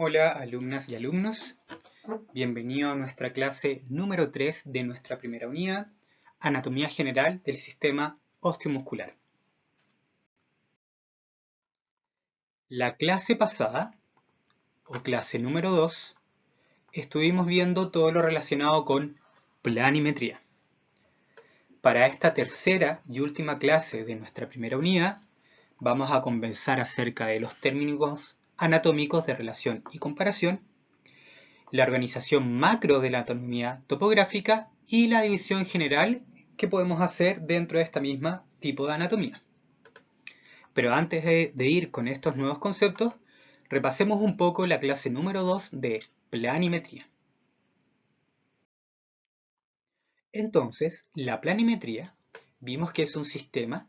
Hola alumnas y alumnos, bienvenido a nuestra clase número 3 de nuestra primera unidad, Anatomía General del Sistema Osteomuscular. La clase pasada, o clase número 2, estuvimos viendo todo lo relacionado con planimetría. Para esta tercera y última clase de nuestra primera unidad, vamos a conversar acerca de los términos anatómicos de relación y comparación, la organización macro de la anatomía topográfica y la división general que podemos hacer dentro de esta misma tipo de anatomía. Pero antes de ir con estos nuevos conceptos, repasemos un poco la clase número 2 de planimetría. Entonces, la planimetría vimos que es un sistema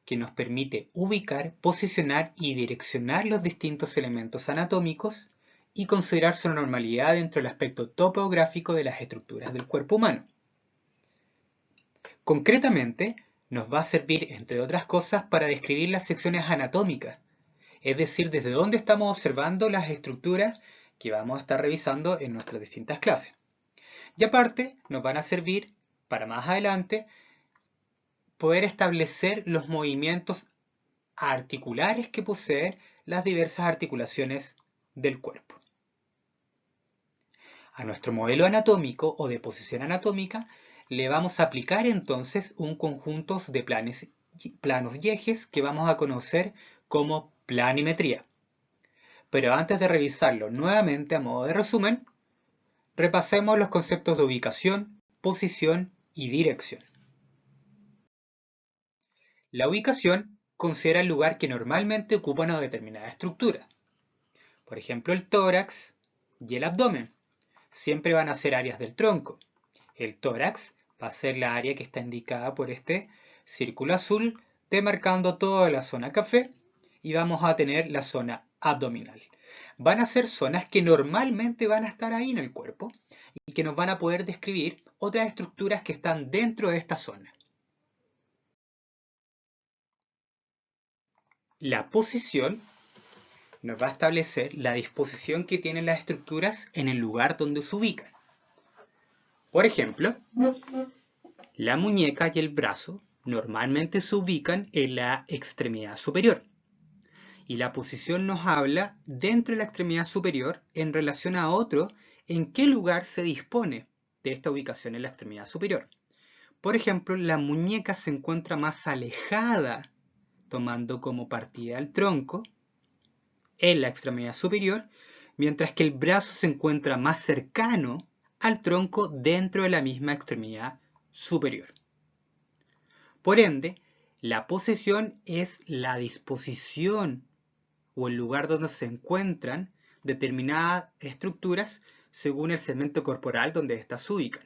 que nos permite ubicar, posicionar y direccionar los distintos elementos anatómicos y considerar su normalidad dentro del aspecto topográfico de las estructuras del cuerpo humano. Concretamente, nos va a servir, entre otras cosas, para describir las secciones anatómicas, es decir, desde dónde estamos observando las estructuras que vamos a estar revisando en nuestras distintas clases. Y aparte, nos van a servir para más adelante poder establecer los movimientos articulares que poseen las diversas articulaciones del cuerpo. A nuestro modelo anatómico o de posición anatómica le vamos a aplicar entonces un conjunto de planos y ejes que vamos a conocer como planimetría. Pero antes de revisarlo nuevamente a modo de resumen, repasemos los conceptos de ubicación, posición y dirección. La ubicación considera el lugar que normalmente ocupa una determinada estructura. Por ejemplo, el tórax y el abdomen siempre van a ser áreas del tronco. El tórax va a ser la área que está indicada por este círculo azul, demarcando toda la zona café, y vamos a tener la zona abdominal. Van a ser zonas que normalmente van a estar ahí en el cuerpo y que nos van a poder describir otras estructuras que están dentro de esta zona. La posición nos va a establecer la disposición que tienen las estructuras en el lugar donde se ubican. Por ejemplo, la muñeca y el brazo normalmente se ubican en la extremidad superior. Y la posición nos habla dentro de la extremidad superior en relación a otro en qué lugar se dispone de esta ubicación en la extremidad superior. Por ejemplo, la muñeca se encuentra más alejada, tomando como partida el tronco, en la extremidad superior, mientras que el brazo se encuentra más cercano al tronco dentro de la misma extremidad superior. Por ende, la posición es la disposición o el lugar donde se encuentran determinadas estructuras según el segmento corporal donde éstas se ubican.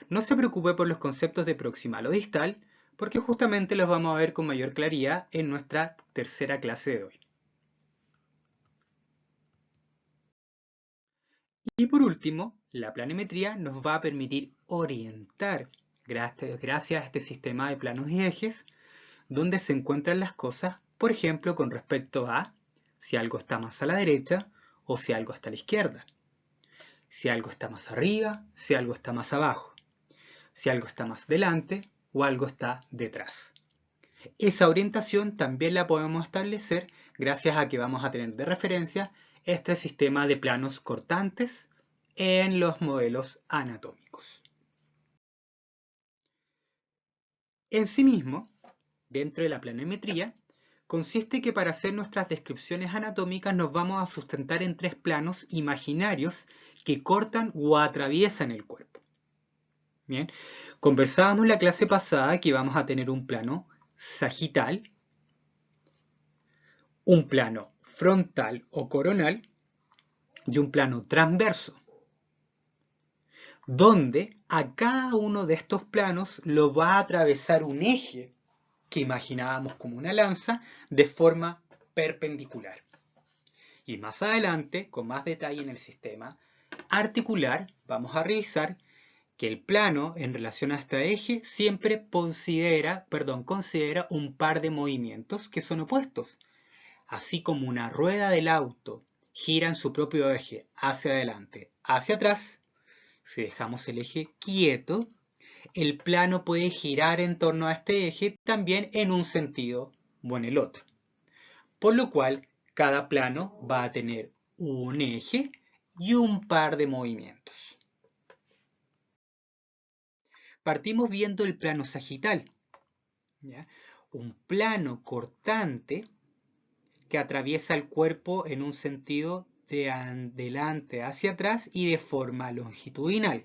No se preocupe por los conceptos de proximal o distal, porque justamente los vamos a ver con mayor claridad en nuestra tercera clase de hoy. Y por último, la planimetría nos va a permitir orientar, gracias a este sistema de planos y ejes, dónde se encuentran las cosas, por ejemplo, con respecto a si algo está más a la derecha o si algo está a la izquierda, si algo está más arriba, si algo está más abajo, si algo está más delante o algo está detrás. Esa orientación también la podemos establecer gracias a que vamos a tener de referencia este sistema de planos cortantes en los modelos anatómicos. En sí mismo, dentro de la planimetría, consiste que para hacer nuestras descripciones anatómicas nos vamos a sustentar en tres planos imaginarios que cortan o atraviesan el cuerpo. Bien, conversábamos en la clase pasada que vamos a tener un plano sagital, un plano frontal o coronal y un plano transverso, donde a cada uno de estos planos lo va a atravesar un eje que imaginábamos como una lanza de forma perpendicular. Y más adelante, con más detalle en el sistema articular, vamos a revisar que el plano en relación a este eje siempre considera un par de movimientos que son opuestos. Así como una rueda del auto gira en su propio eje, hacia adelante, hacia atrás. Si dejamos el eje quieto, el plano puede girar en torno a este eje también en un sentido o en el otro. Por lo cual, cada plano va a tener un eje y un par de movimientos. Partimos viendo el plano sagital, ¿ya? Un plano cortante que atraviesa el cuerpo en un sentido de adelante hacia atrás y de forma longitudinal.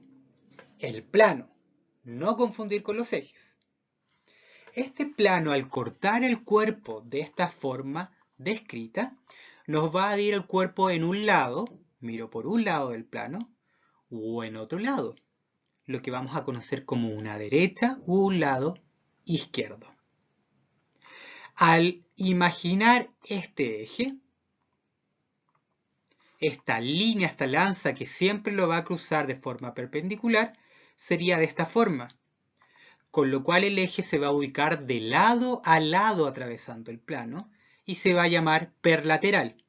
El plano, no confundir con los ejes. Este plano, al cortar el cuerpo de esta forma descrita, nos va a dividir el cuerpo en un lado, miro por un lado del plano, o en otro lado, lo que vamos a conocer como una derecha o un lado izquierdo. Al imaginar este eje, esta línea, esta lanza que siempre lo va a cruzar de forma perpendicular, sería de esta forma, con lo cual el eje se va a ubicar de lado a lado atravesando el plano y se va a llamar perlateral.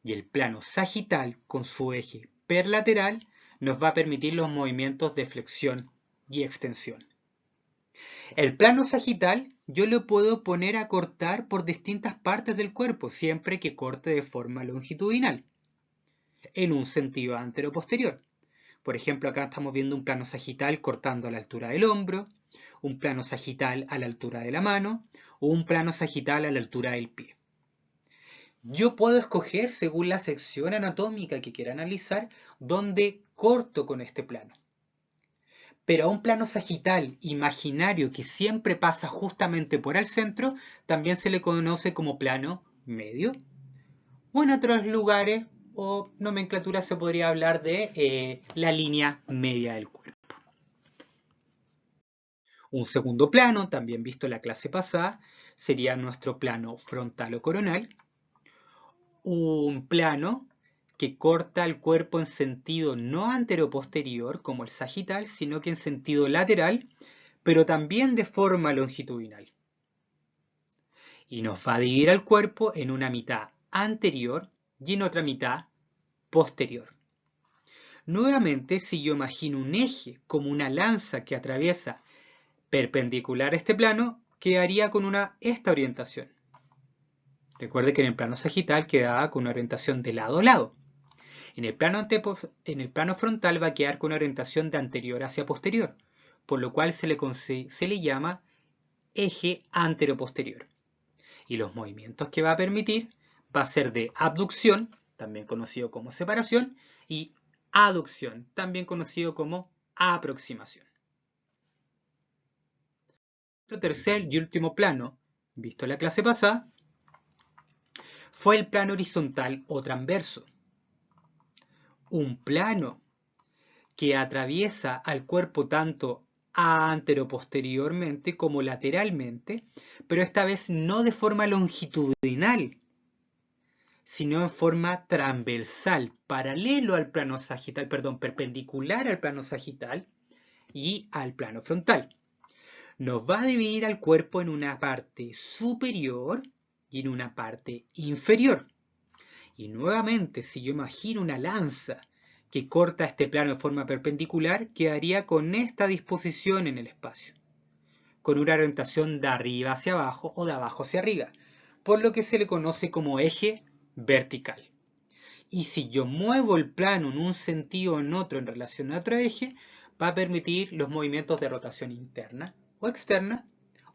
Y el plano sagital con su eje perlateral nos va a permitir los movimientos de flexión y extensión. El plano sagital yo lo puedo poner a cortar por distintas partes del cuerpo siempre que corte de forma longitudinal, en un sentido antero-posterior. Por ejemplo, acá estamos viendo un plano sagital cortando a la altura del hombro, un plano sagital a la altura de la mano o un plano sagital a la altura del pie. Yo puedo escoger, según la sección anatómica que quiera analizar, dónde corto con este plano. Pero a un plano sagital imaginario que siempre pasa justamente por el centro, también se le conoce como plano medio. O en otros lugares o nomenclatura se podría hablar de la línea media del cuerpo. Un segundo plano, también visto en la clase pasada, sería nuestro plano frontal o coronal. Un plano que corta el cuerpo en sentido no anteroposterior como el sagital, sino que en sentido lateral, pero también de forma longitudinal. Y nos va a dividir el cuerpo en una mitad anterior y en otra mitad posterior. Nuevamente, si yo imagino un eje como una lanza que atraviesa perpendicular a este plano, quedaría con esta orientación. Recuerde que en el plano sagital quedaba con una orientación de lado a lado. En el plano frontal va a quedar con una orientación de anterior hacia posterior, por lo cual se le llama eje antero-posterior. Y los movimientos que va a permitir va a ser de abducción, también conocido como separación, y aducción, también conocido como aproximación. Nuestro tercer y último plano, visto en la clase pasada, fue el plano horizontal o transverso. Un plano que atraviesa al cuerpo tanto anteroposteriormente como lateralmente, pero esta vez no de forma longitudinal, sino en forma transversal, paralelo al plano sagital, perpendicular al plano sagital y al plano frontal. Nos va a dividir al cuerpo en una parte superior y en una parte inferior. Y nuevamente, si yo imagino una lanza que corta este plano de forma perpendicular, quedaría con esta disposición en el espacio, con una orientación de arriba hacia abajo o de abajo hacia arriba, por lo que se le conoce como eje vertical. Y si yo muevo el plano en un sentido o en otro en relación a otro eje, va a permitir los movimientos de rotación interna o externa,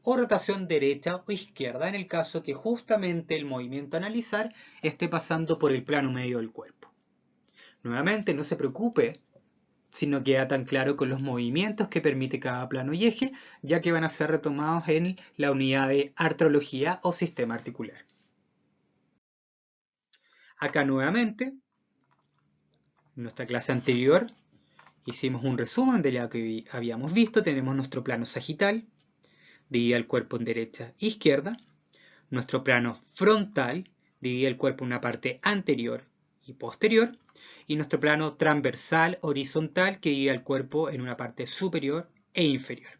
o rotación derecha o izquierda en el caso que justamente el movimiento a analizar esté pasando por el plano medio del cuerpo. Nuevamente, no se preocupe si no queda tan claro con los movimientos que permite cada plano y eje, ya que van a ser retomados en la unidad de artrología o sistema articular. Acá nuevamente, en nuestra clase anterior, hicimos un resumen de lo que habíamos visto. Tenemos nuestro plano sagital, divide el cuerpo en derecha e izquierda. Nuestro plano frontal divide el cuerpo en una parte anterior y posterior. Y nuestro plano transversal horizontal que divide el cuerpo en una parte superior e inferior.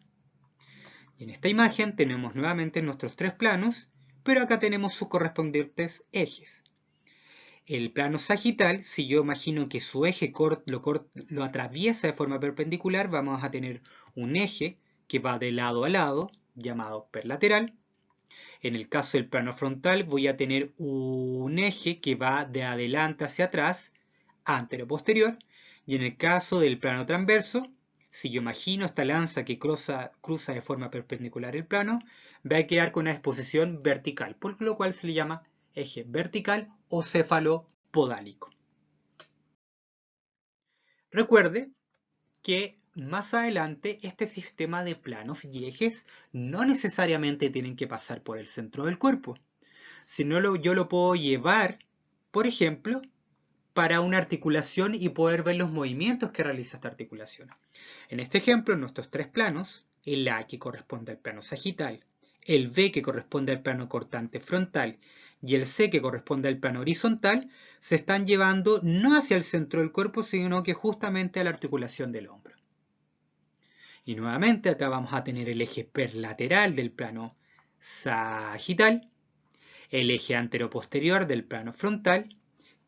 Y en esta imagen tenemos nuevamente nuestros tres planos, pero acá tenemos sus correspondientes ejes. el plano sagital, si yo imagino que su eje lo atraviesa de forma perpendicular, vamos a tener un eje que va de lado a lado, llamado perlateral. En el caso del plano frontal voy a tener un eje que va de adelante hacia atrás, antero-posterior. Y en el caso del plano transverso, si yo imagino esta lanza que cruza de forma perpendicular el plano, va a quedar con una disposición vertical, por lo cual se le llama eje vertical o cefalopodálico. Recuerde que más adelante este sistema de planos y ejes no necesariamente tienen que pasar por el centro del cuerpo, sino yo lo puedo llevar, por ejemplo, para una articulación y poder ver los movimientos que realiza esta articulación. En este ejemplo, en nuestros tres planos, el A que corresponde al plano sagital, el B que corresponde al plano cortante frontal y el C que corresponde al plano horizontal, se están llevando no hacia el centro del cuerpo, sino que justamente a la articulación del hombro. Y nuevamente acá vamos a tener el eje perlateral del plano sagital, el eje anteroposterior del plano frontal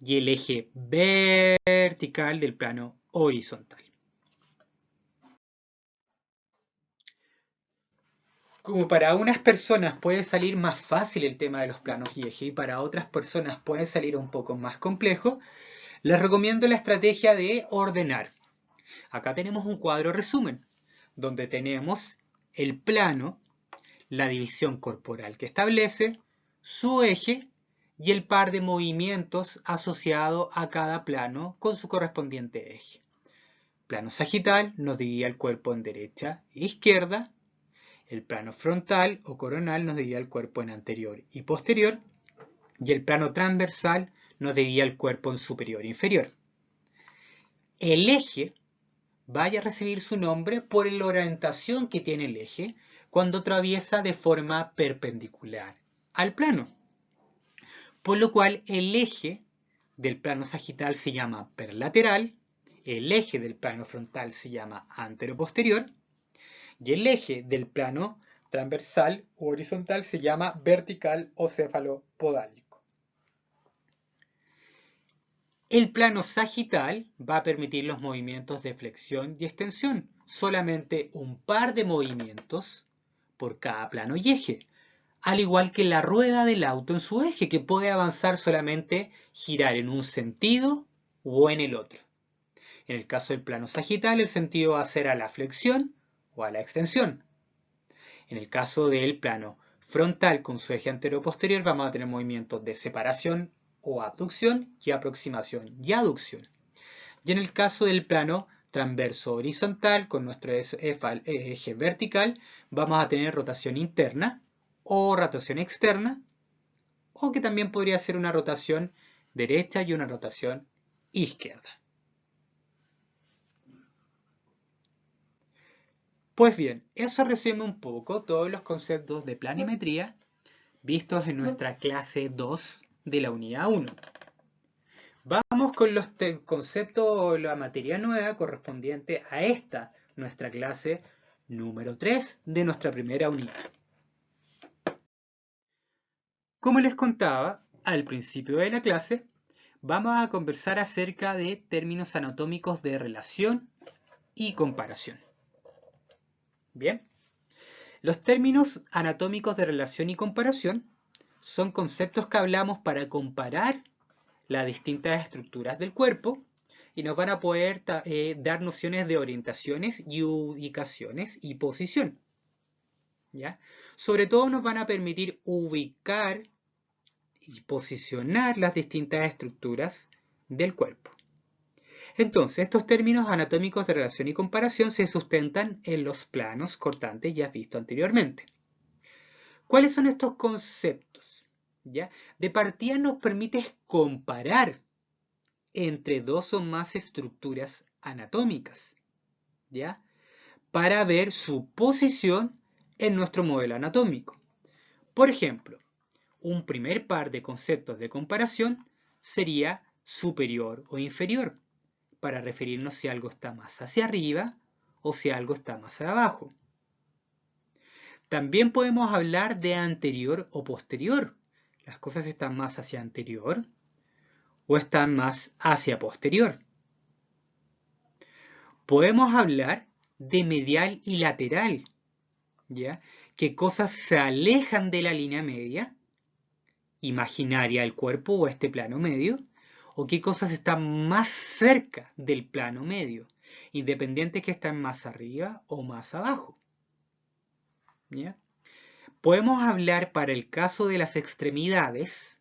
y el eje vertical del plano horizontal. Como para unas personas puede salir más fácil el tema de los planos y eje y para otras personas puede salir un poco más complejo, les recomiendo la estrategia de ordenar. Acá tenemos un cuadro resumen, donde tenemos el plano, la división corporal que establece, su eje y el par de movimientos asociado a cada plano con su correspondiente eje. Plano sagital nos divide el cuerpo en derecha e izquierda. El plano frontal o coronal nos divide el cuerpo en anterior y posterior. Y el plano transversal nos divide el cuerpo en superior e inferior. El eje vaya a recibir su nombre por la orientación que tiene el eje cuando atraviesa de forma perpendicular al plano. Por lo cual el eje del plano sagital se llama perlateral, el eje del plano frontal se llama anteroposterior y el eje del plano transversal u horizontal se llama vertical o cefalopodálico. El plano sagital va a permitir los movimientos de flexión y extensión, solamente un par de movimientos por cada plano y eje, al igual que la rueda del auto en su eje, que puede avanzar solamente girar en un sentido o en el otro. En el caso del plano sagital, el sentido va a ser a la flexión o a la extensión. En el caso del plano frontal con su eje antero-posterior, vamos a tener movimientos de separación o abducción y aproximación y aducción. Y en el caso del plano transverso horizontal con nuestro eje vertical, vamos a tener rotación interna o rotación externa, o que también podría ser una rotación derecha y una rotación izquierda. Pues bien, eso resume un poco todos los conceptos de planimetría vistos en nuestra clase 2 de la unidad 1. Vamos con los conceptos o la materia nueva correspondiente a esta, nuestra clase número 3 de nuestra primera unidad. Como les contaba al principio de la clase, vamos a conversar acerca de términos anatómicos de relación y comparación. Bien, los términos anatómicos de relación y comparación son conceptos que hablamos para comparar las distintas estructuras del cuerpo y nos van a poder dar nociones de orientaciones y ubicaciones y posición. ¿Ya? Sobre todo nos van a permitir ubicar y posicionar las distintas estructuras del cuerpo. Entonces, estos términos anatómicos de relación y comparación se sustentan en los planos cortantes ya visto anteriormente. ¿Cuáles son estos conceptos? ¿Ya? De partida nos permite comparar entre dos o más estructuras anatómicas, ¿ya? Para ver su posición en nuestro modelo anatómico. Por ejemplo, un primer par de conceptos de comparación sería superior o inferior, para referirnos si algo está más hacia arriba o si algo está más abajo. También podemos hablar de anterior o posterior. Las cosas están más hacia anterior o están más hacia posterior. Podemos hablar de medial y lateral, ¿ya? ¿Qué cosas se alejan de la línea media, imaginaria del cuerpo o este plano medio? ¿O qué cosas están más cerca del plano medio, independiente que están más arriba o más abajo? ¿Ya? Podemos hablar para el caso de las extremidades,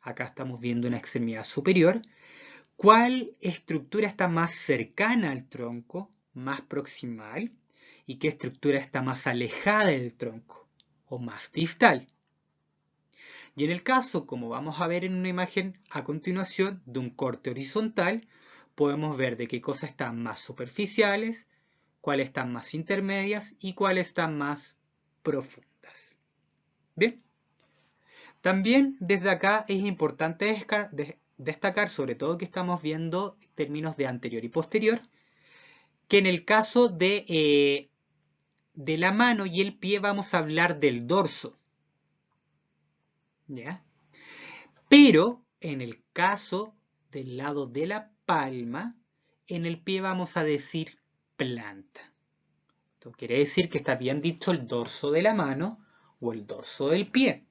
acá estamos viendo una extremidad superior, ¿cuál estructura está más cercana al tronco, más proximal, y qué estructura está más alejada del tronco o más distal? Y en el caso, como vamos a ver en una imagen a continuación, de un corte horizontal, podemos ver de qué cosas están más superficiales, cuáles están más intermedias y cuáles están más profundas. Bien. También desde acá es importante destacar, sobre todo que estamos viendo términos de anterior y posterior, que en el caso de la mano y el pie vamos a hablar del dorso. ¿Ya? Pero en el caso del lado de la palma, en el pie vamos a decir planta. Esto quiere decir que está bien dicho el dorso de la mano o el dorso del pie.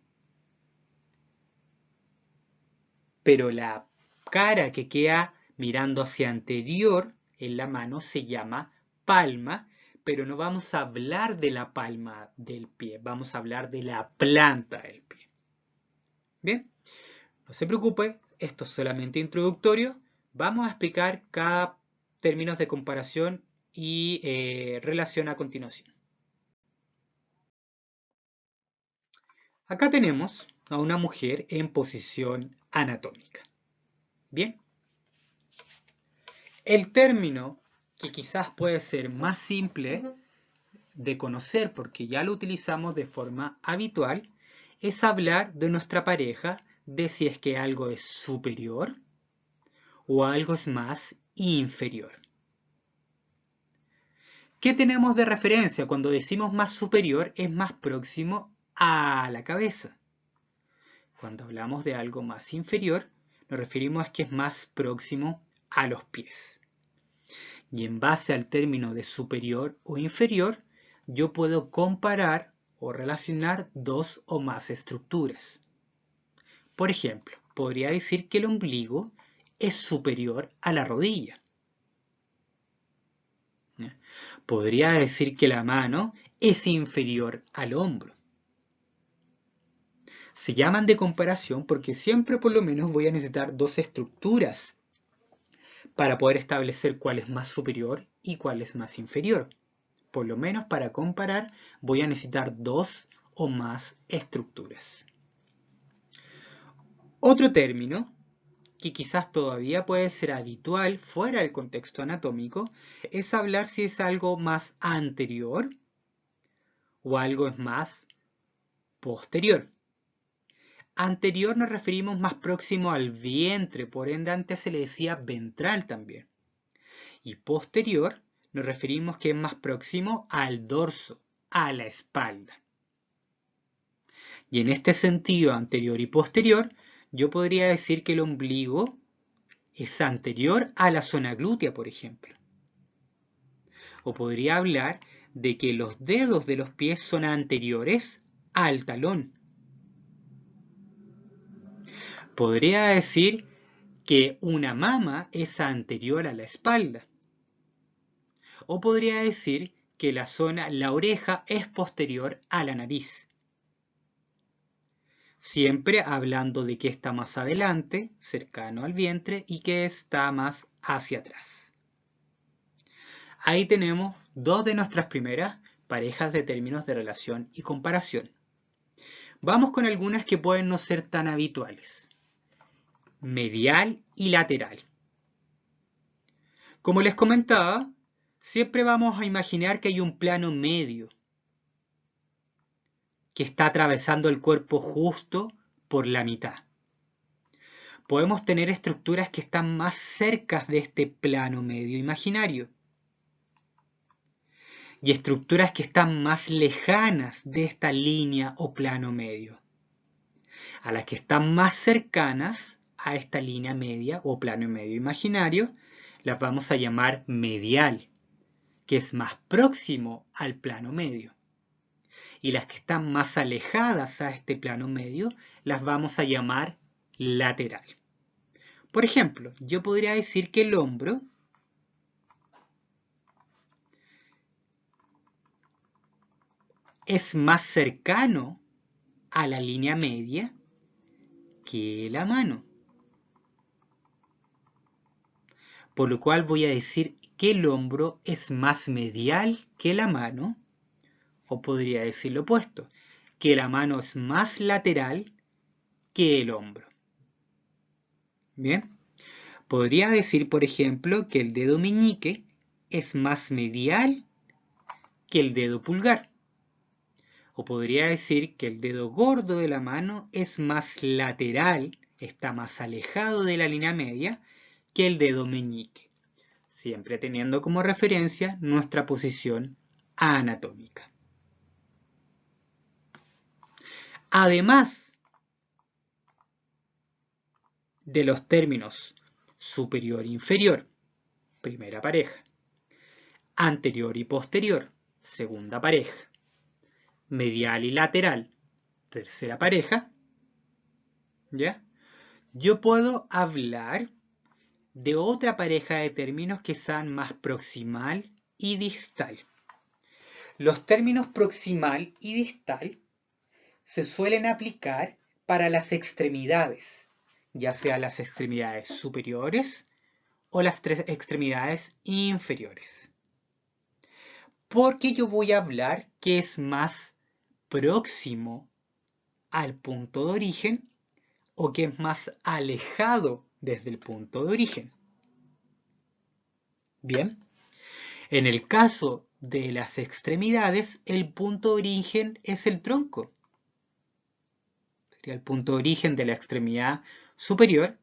Pero la cara que queda mirando hacia anterior en la mano se llama palma, pero no vamos a hablar de la palma del pie, vamos a hablar de la planta del pie. Bien, no se preocupe, esto es solamente introductorio, vamos a explicar cada términos de comparación y relación a continuación. Acá tenemos a una mujer en posición anatómica. Bien. El término que quizás puede ser más simple de conocer porque ya lo utilizamos de forma habitual es hablar de nuestra pareja de si es que algo es superior o algo es más inferior. ¿Qué tenemos de referencia? Cuando decimos más superior es más próximo a la cabeza. Cuando hablamos de algo más inferior nos referimos a que es más próximo a los pies. Y en base al término de superior o inferior, yo puedo comparar o relacionar dos o más estructuras. Por ejemplo, podría decir que el ombligo es superior a la rodilla. Podría decir que la mano es inferior al hombro. Se llaman de comparación porque siempre por lo menos voy a necesitar dos estructuras para poder establecer cuál es más superior y cuál es más inferior. Por lo menos para comparar voy a necesitar dos o más estructuras. Otro término que quizás todavía puede ser habitual fuera del contexto anatómico es hablar si es algo más anterior o algo es más posterior. Anterior nos referimos más próximo al vientre, por ende antes se le decía ventral también. Y posterior nos referimos que es más próximo al dorso, a la espalda. Y en este sentido anterior y posterior, yo podría decir que el ombligo es anterior a la zona glútea, por ejemplo. O podría hablar de que los dedos de los pies son anteriores al talón. Podría decir que una mama es anterior a la espalda. O podría decir que la oreja es posterior a la nariz. Siempre hablando de que está más adelante, cercano al vientre, y que está más hacia atrás. Ahí tenemos dos de nuestras primeras parejas de términos de relación y comparación. Vamos con algunas que pueden no ser tan habituales. Medial y lateral. Como les comentaba, siempre vamos a imaginar que hay un plano medio que está atravesando el cuerpo justo por la mitad. Podemos tener estructuras que están más cerca de este plano medio imaginario y estructuras que están más lejanas de esta línea o plano medio. A las que están más cercanas a esta línea media o plano medio imaginario, las vamos a llamar medial, que es más próximo al plano medio. Y las que están más alejadas a este plano medio, las vamos a llamar lateral. Por ejemplo, yo podría decir que el hombro es más cercano a la línea media que la mano. Por lo cual voy a decir que el hombro es más medial que la mano, o podría decir lo opuesto, que la mano es más lateral que el hombro. Bien, podría decir, por ejemplo, que el dedo meñique es más medial que el dedo pulgar. O podría decir que el dedo gordo de la mano es más lateral, está más alejado de la línea media que el dedo meñique, siempre teniendo como referencia nuestra posición anatómica. Además de los términos superior e inferior, primera pareja, anterior y posterior, segunda pareja, medial y lateral, tercera pareja, ¿ya? Yo puedo hablar de otra pareja de términos que sean más proximal y distal. Los términos proximal y distal se suelen aplicar para las extremidades, ya sea las extremidades superiores o las tres extremidades inferiores. Porque yo voy a hablar que es más próximo al punto de origen o que es más alejado desde el punto de origen. Bien, en el caso de las extremidades, el punto de origen es el tronco. Sería el punto de origen de la extremidad superior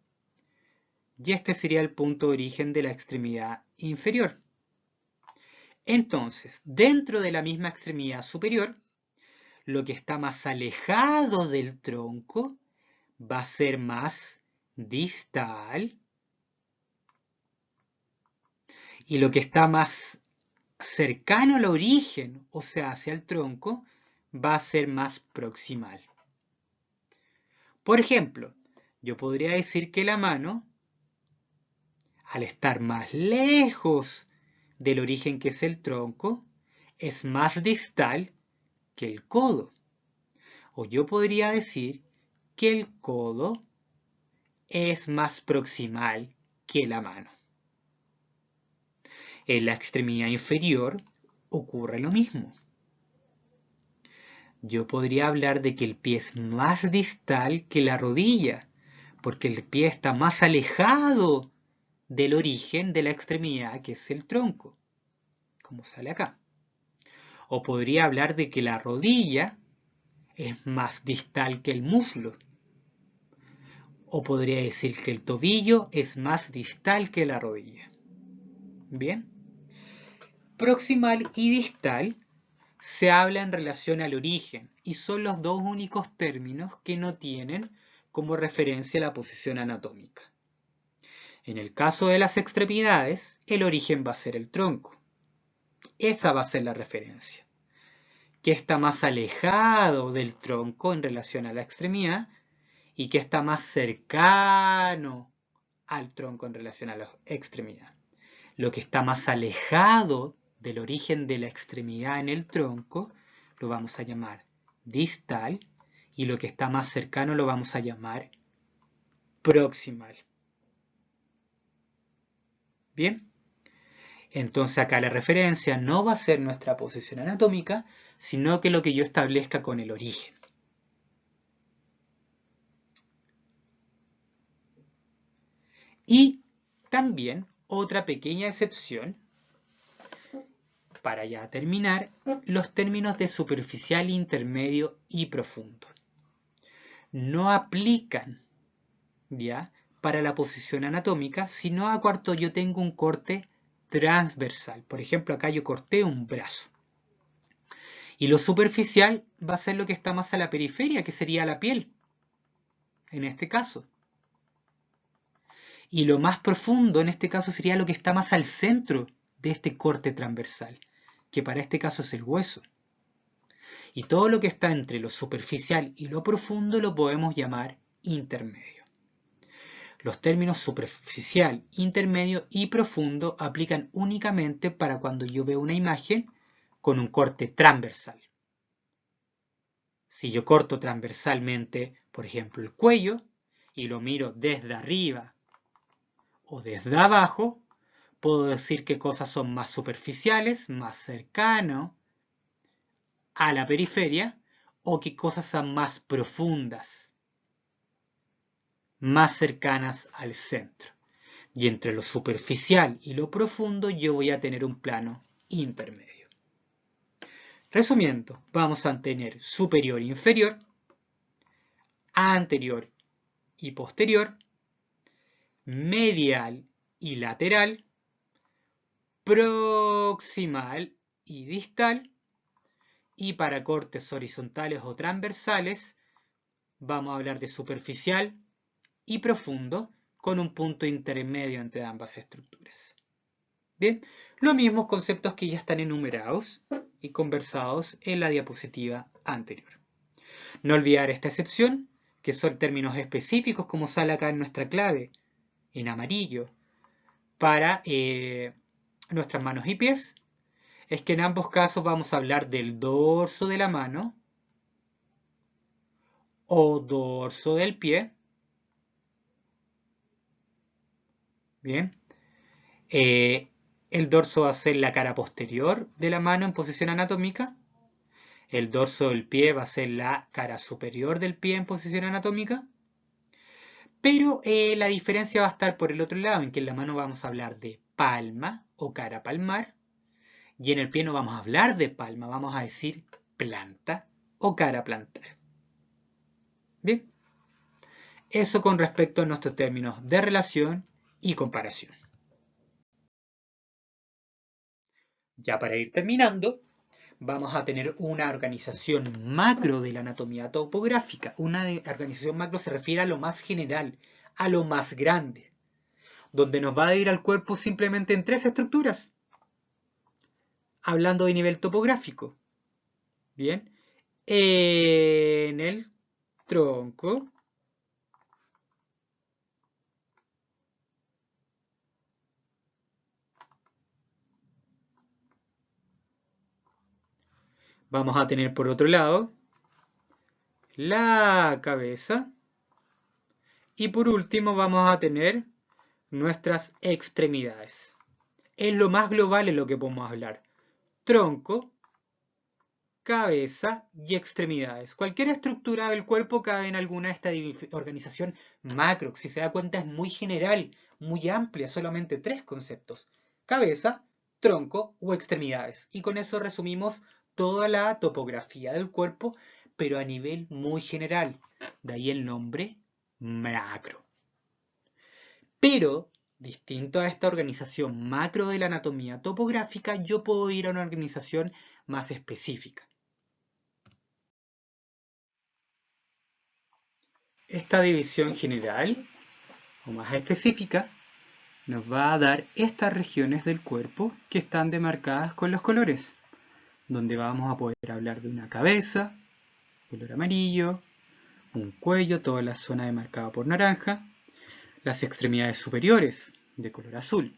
y este sería el punto de origen de la extremidad inferior. Entonces, dentro de la misma extremidad superior, lo que está más alejado del tronco va a ser más distal y lo que está más cercano al origen, o sea, hacia el tronco, va a ser más proximal. Por ejemplo, yo podría decir que la mano, al estar más lejos del origen que es el tronco, es más distal que el codo. O yo podría decir que el codo es más proximal que la mano. En la extremidad inferior ocurre lo mismo. Yo podría hablar de que el pie es más distal que la rodilla, porque el pie está más alejado del origen de la extremidad, que es el tronco, como sale acá. O podría hablar de que la rodilla es más distal que el muslo. O podría decir que el tobillo es más distal que la rodilla. Bien. Proximal y distal se habla en relación al origen y son los dos únicos términos que no tienen como referencia la posición anatómica. En el caso de las extremidades, el origen va a ser el tronco. Esa va a ser la referencia. Que está más alejado del tronco en relación a la extremidad y que está más cercano al tronco en relación a la extremidad. Lo que está más alejado del origen de la extremidad en el tronco lo vamos a llamar distal y lo que está más cercano lo vamos a llamar proximal. Bien, entonces acá la referencia no va a ser nuestra posición anatómica, sino que lo que yo establezca con el origen. Y también otra pequeña excepción, para ya terminar, los términos de superficial, intermedio y profundo. No aplican, ¿ya?, para la posición anatómica, sino a cuando yo tengo un corte transversal. Por ejemplo, acá yo corté un brazo. Y lo superficial va a ser lo que está más a la periferia, que sería la piel, en este caso. Y lo más profundo en este caso sería lo que está más al centro de este corte transversal, que para este caso es el hueso. Y todo lo que está entre lo superficial y lo profundo lo podemos llamar intermedio. Los términos superficial, intermedio y profundo aplican únicamente para cuando yo veo una imagen con un corte transversal. Si yo corto transversalmente, por ejemplo, el cuello, y lo miro desde arriba o desde abajo, puedo decir qué cosas son más superficiales, más cercanas a la periferia, o qué cosas son más profundas, más cercanas al centro. Y entre lo superficial y lo profundo yo voy a tener un plano intermedio. Resumiendo, vamos a tener superior e inferior, anterior y posterior, medial y lateral, proximal y distal, y para cortes horizontales o transversales vamos a hablar de superficial y profundo con un punto intermedio entre ambas estructuras. Bien, los mismos conceptos que ya están enumerados y conversados en la diapositiva anterior. No olvidar esta excepción, que son términos específicos como sale acá en nuestra clave, en amarillo, para nuestras manos y pies, es que en ambos casos vamos a hablar del dorso de la mano o dorso del pie. Bien. El dorso va a ser la cara posterior de la mano en posición anatómica. El dorso del pie va a ser la cara superior del pie en posición anatómica. Pero la diferencia va a estar por el otro lado, en que en la mano vamos a hablar de palma o cara palmar. Y en el pie no vamos a hablar de palma, vamos a decir planta o cara plantar. Bien, eso con respecto a nuestros términos de relación y comparación. Ya para ir terminando, vamos a tener una organización macro de la anatomía topográfica. Una organización macro se refiere a lo más general, a lo más grande, donde nos va a ir al cuerpo simplemente en tres estructuras, hablando de nivel topográfico. Bien, en el tronco, vamos a tener por otro lado la cabeza y por último vamos a tener nuestras extremidades. Es lo más global en lo que podemos hablar. Tronco, cabeza y extremidades. Cualquier estructura del cuerpo cabe en alguna de esta organización macro. Si se da cuenta es muy general, muy amplia, solamente tres conceptos. Cabeza, tronco o extremidades. Y con eso resumimos toda la topografía del cuerpo, pero a nivel muy general. De ahí el nombre macro. Pero, distinto a esta organización macro de la anatomía topográfica, yo puedo ir a una organización más específica. Esta división general, o más específica, nos va a dar estas regiones del cuerpo que están demarcadas con los colores, donde vamos a poder hablar de una cabeza, color amarillo, un cuello, toda la zona demarcada por naranja, las extremidades superiores, de color azul,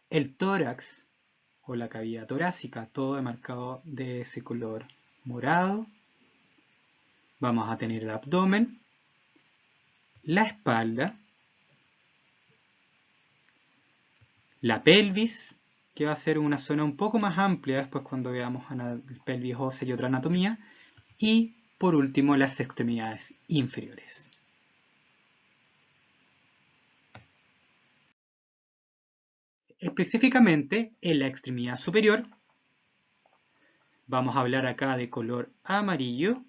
el tórax, o la cavidad torácica, todo demarcado de ese color morado. Vamos a tener el abdomen, la espalda, la pelvis, que va a ser una zona un poco más amplia después cuando veamos pelvis ósea y otra anatomía, y por último las extremidades inferiores. Específicamente en la extremidad superior vamos a hablar acá de color amarillo,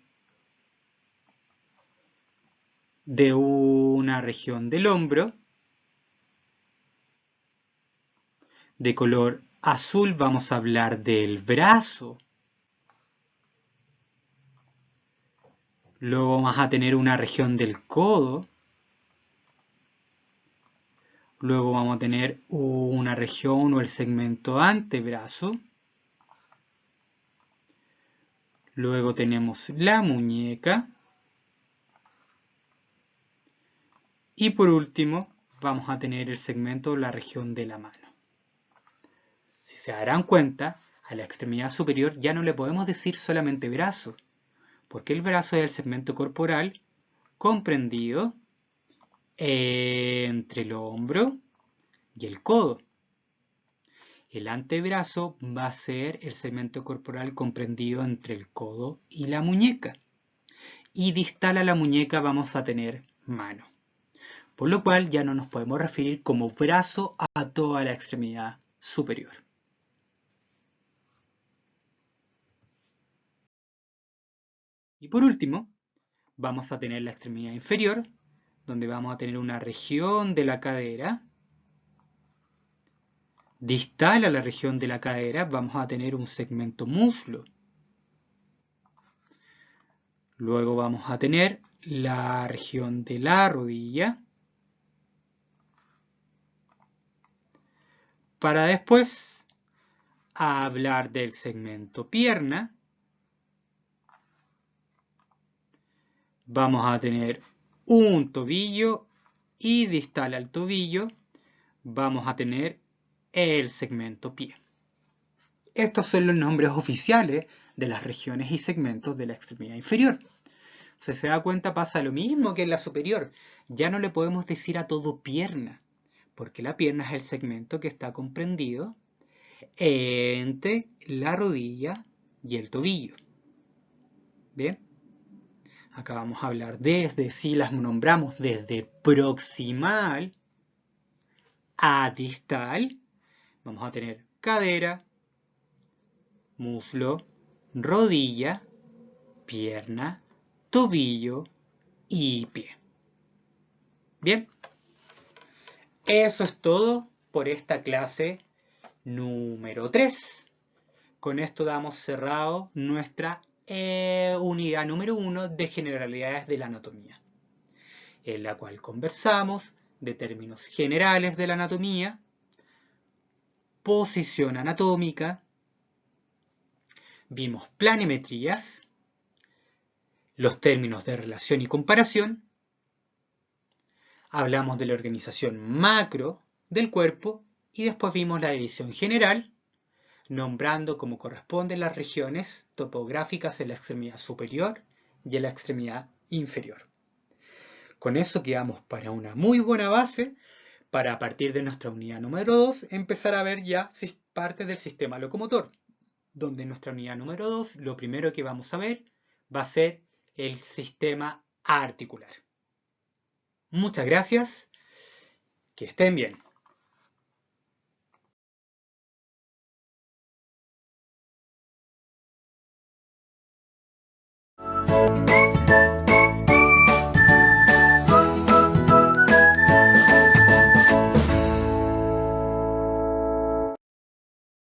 de una región del hombro. De color azul vamos a hablar del brazo. Luego vamos a tener una región del codo. Luego vamos a tener una región o el segmento antebrazo. Luego tenemos la muñeca. Y por último, vamos a tener el segmento o la región de la mano. Si se darán cuenta, a la extremidad superior ya no le podemos decir solamente brazo, porque el brazo es el segmento corporal comprendido entre el hombro y el codo. El antebrazo va a ser el segmento corporal comprendido entre el codo y la muñeca. Y distal a la muñeca vamos a tener mano. Por lo cual ya no nos podemos referir como brazo a toda la extremidad superior. Y por último, vamos a tener la extremidad inferior, donde vamos a tener una región de la cadera. Distal a la región de la cadera vamos a tener un segmento muslo. Luego vamos a tener la región de la rodilla. Para después hablar del segmento pierna. Vamos a tener un tobillo y distal al tobillo vamos a tener el segmento pie. Estos son los nombres oficiales de las regiones y segmentos de la extremidad inferior. Si se da cuenta, pasa lo mismo que en la superior. Ya no le podemos decir a todo pierna, porque la pierna es el segmento que está comprendido entre la rodilla y el tobillo. ¿Bien? Acá vamos a hablar desde, si las nombramos desde proximal a distal, vamos a tener cadera, muslo, rodilla, pierna, tobillo y pie. Bien, eso es todo por esta clase número 3. Con esto damos cerrado nuestra unidad número 1 de generalidades de la anatomía, en la cual conversamos de términos generales de la anatomía, posición anatómica, vimos planimetrías, los términos de relación y comparación, hablamos de la organización macro del cuerpo y después vimos la división general, nombrando como corresponden las regiones topográficas en la extremidad superior y en la extremidad inferior. Con eso quedamos para una muy buena base para, a partir de nuestra unidad número 2, empezar a ver ya partes del sistema locomotor, donde en nuestra unidad número 2 lo primero que vamos a ver va a ser el sistema articular. Muchas gracias, que estén bien.